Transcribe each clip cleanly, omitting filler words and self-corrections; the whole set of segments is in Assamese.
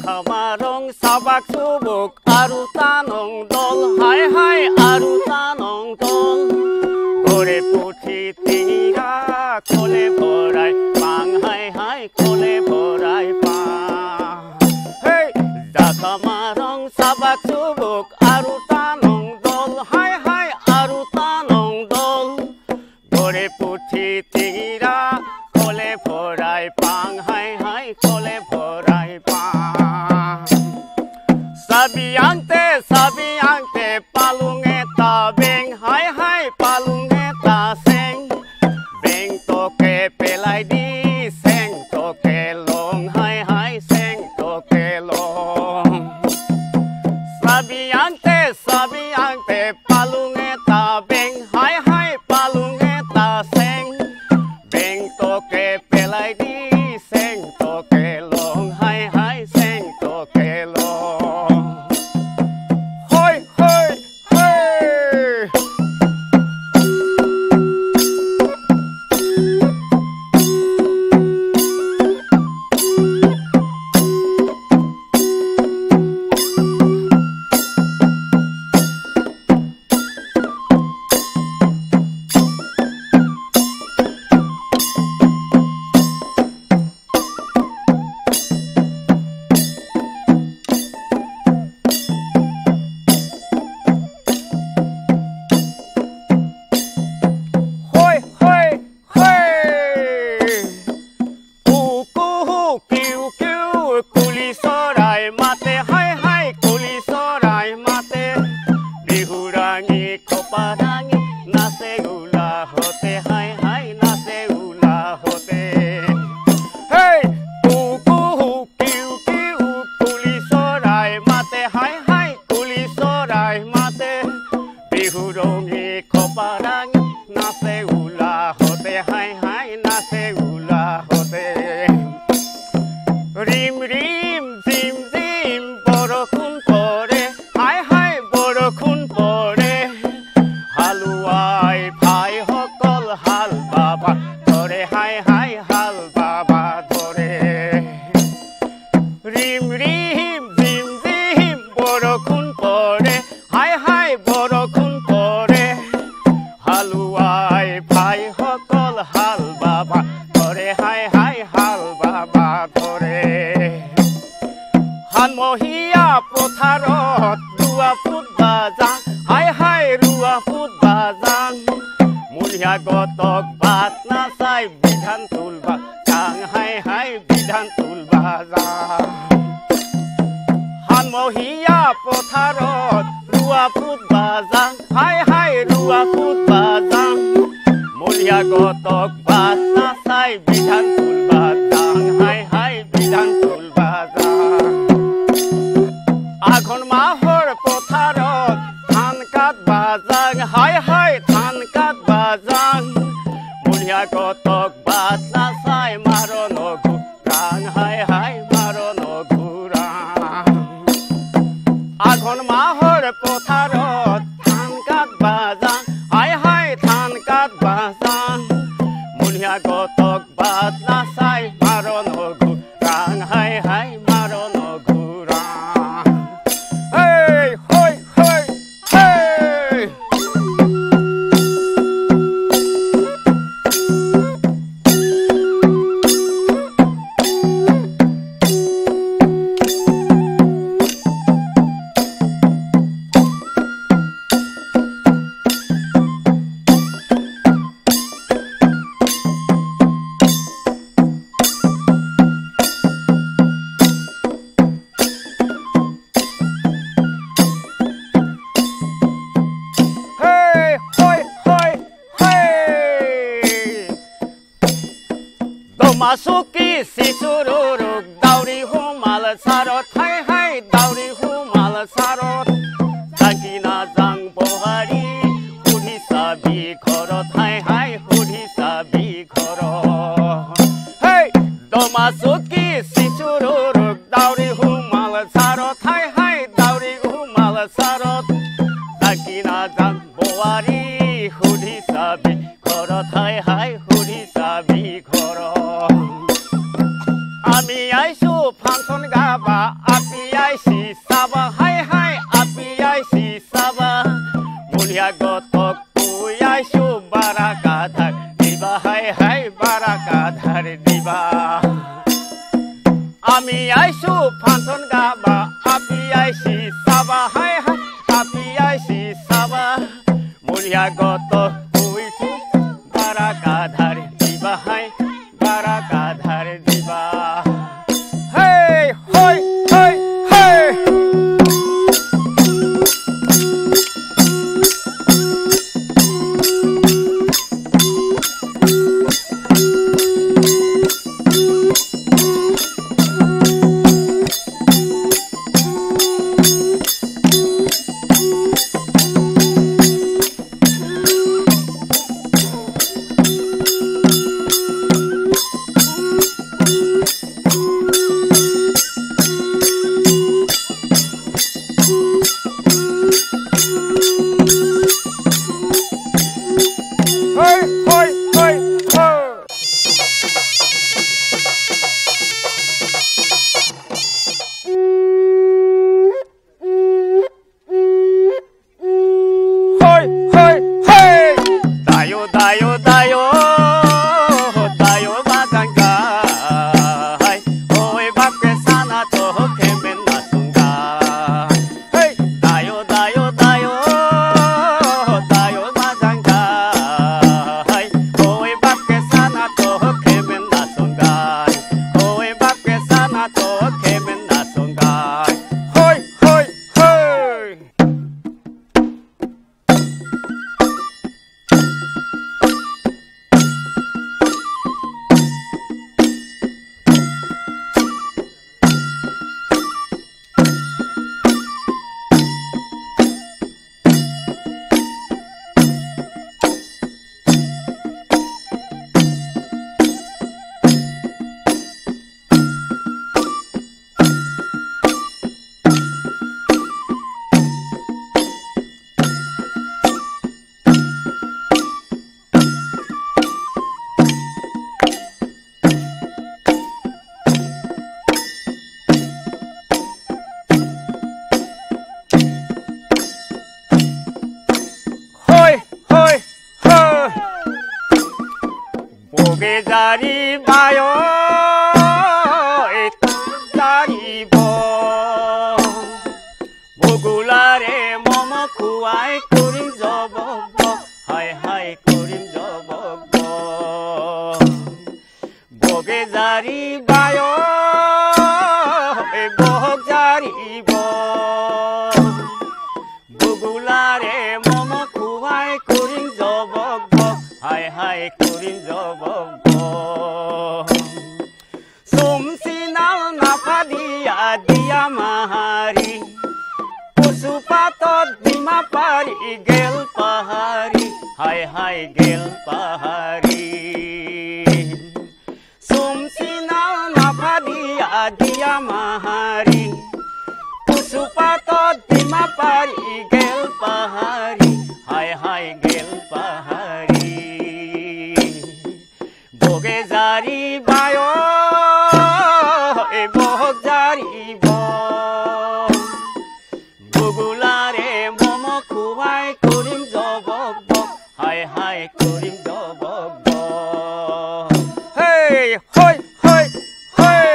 Kamarong sabak subuk aru tanong dol hai hai aru tanong dol gore puthi tira kole borai pang hai hai kole borai pa hey da kamarong sabak subuk aru tanong dol hai hai aru tanong dol gore puthi tira kole borai pang hai hai kole borai pa Sabiante palung eta beng hai hai palung eta seng beng toke pelai di seng toke long hai hai seng toke long Sabiante palung eta beng hai hai palung eta seng beng toke pelai di seng toke long hai hai seng toke long 도마속기 시수루룩 다우리 후말 사러 타이하이 다우리 후말 사러 자기나 장보하리 후리사비 걸어 타이하이 후리사비 걸어 헤이 도마속기 시수루룩 다우리 후말 사러 타이하이 다우리 후말 사러 자기나 장보하리 후리사비 걸어 타이하이 후리사비 걸어 아미야이수 판손 가봐 아비야이시 사바 하이하이 아비야이시 사바 무리하고 덕구야이수 바라가달 리바 하이하이 바라가달 리바 아미야이수 판손 가봐 아비야이시 사바 하이하이 아비야이시 사바 무리하고 덕구야이수 바라가달 리바 하이 바라가달 리바 헤이 호이 헤이 헤이 자리 봐요 자리 보 모굴아래 뭐뭐 구아이 그림 접어보 하이하이 그림 접어보 목에 자리 봐요 목 자리 보 모굴아래 뭐뭐 구아이 그림 접어보 하이하이 그림 접어보 Sumsinaw na padia dia mahari Usupatot di mapari gel pahari Hai hai gel pahari Sumsinaw na padia dia mahari Usupatot di mapari gel pahari Hai hai gel pahari Boge jari bayo 구글아래 뭐뭐 구아이 그림 접어보 하이하이 그림 접어보 헤이 호이 호이 호이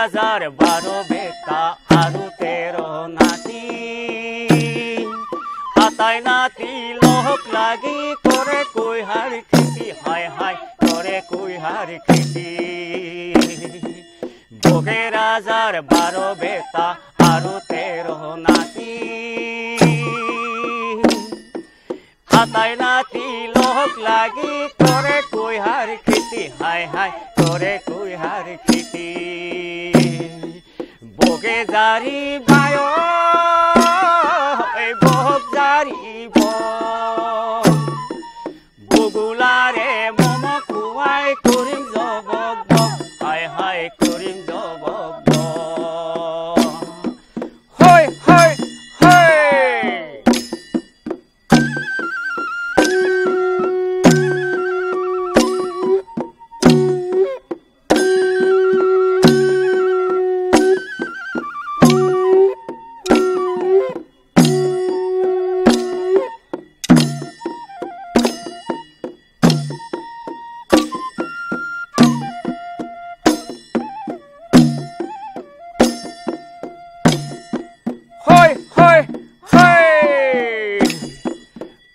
রাজার 12 বেটা আরো 13 নাতি হাতায় নাতি লোক লাগি করে কুইহার খেতি হায় হায় করে কুইহার খেতি ভোগে রাজার 12 বেটা আরো 13 নাতি হাতায় নাতি লোক লাগি করে কুইহার খেতি হায় হায় করে কুইহার খেতি ভোগে জারি বায় ভোগ জারিব বগুলারে মম কুয়াই করিম জবক হায় হায় করিম জবক হয় হয় হয়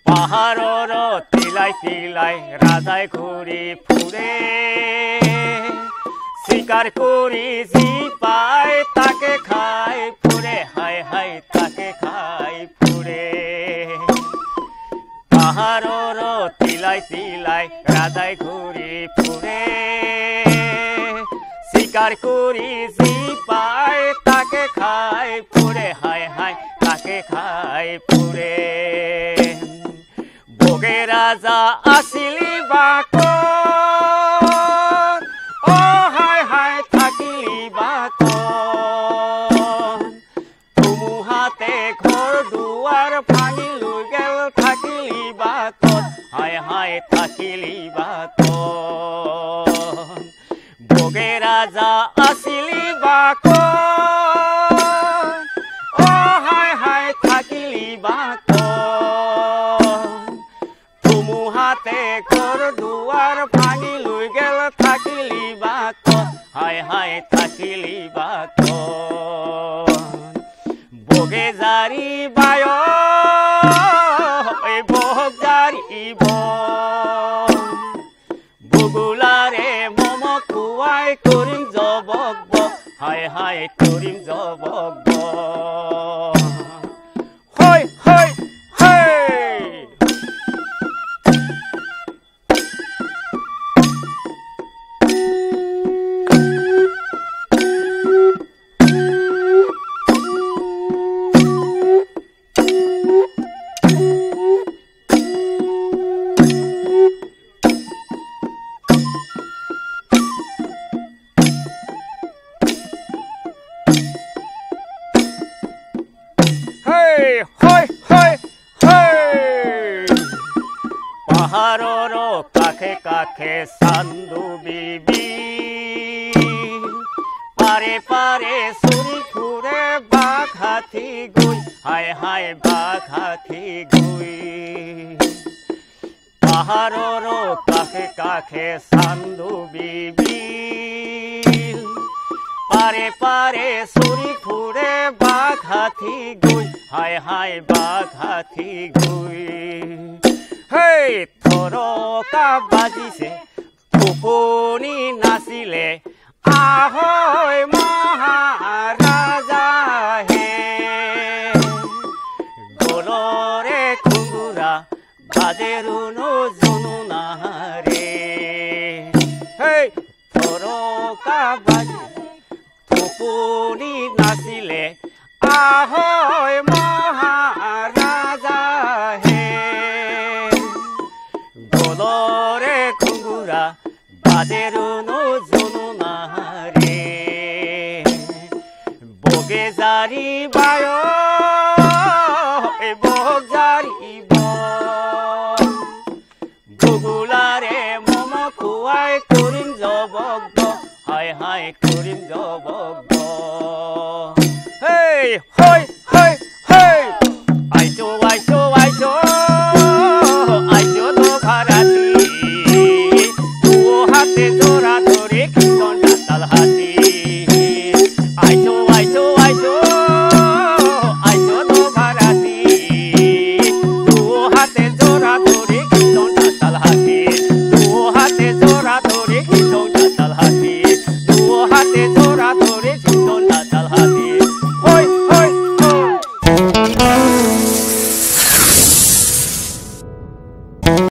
পাহাড়র তিলাই তিলাই রাজায় ঘুরি ফুরে শিকার করি জি পায় তাকে খায় ফুরে হায় হায় তাকে খায় ফুরে পাহাড়র তিলাই তিলাই রাজায় ঘুরি ফুরে শিকার করি জি পায় তাকে খায় ফুরে হায় হায় তাকে খায় ফুরে ভোগে রাজা আসিলি বাক ও হায় হায় থাকিলি বাক তুমু হাতে ঘর দুয়ার ভাঙি লই গেল থাকিলি বাক হায় হায় থাকিলি বাক ভোগে রাজা আসিলি বাক ও হায় হায় থাকিলি বাক হাতে ঘর দুয়ার ভাঙি লই গেল থাকিলি বাক হায় হায় থাকিলি বাক ভোগে জারি বায় ভোগ জারিব বগুলারে মম কুয়াই করিম জবক হায় হায় করিম জবক হয় হয় হয় পাহাড়র কাখে কাখে সান্দু বিবি পারে পারে সুরি ফুরে বাঘ হাতি গুই হায় হায় বাঘ হাতি গুই পাহাড়র কাখে কাখে সান্দু বিবি পারে পারে সুরি ফুরে বাঘ হাতি গুই হায় হায় বাঘ হাতি গুই হেই থরকা বাজিছে ফুপুনি নাচিলে আহৈ মহারাজা হে গলরে খুঙ্গুরা বাজে রুনো জুনু নাহারে হেই থরকা বাজি ফুপুনি নাচিলে আহৈ মহারাজা হে গলরে খুঙ্গুরা বাজে রুনো জুনু নাহারে ভোগে জারি বায় ভোগ জারিব বগুলারে মম কুয়াই করিম জবক হায় হায় করিম জবক হেই হয় হয়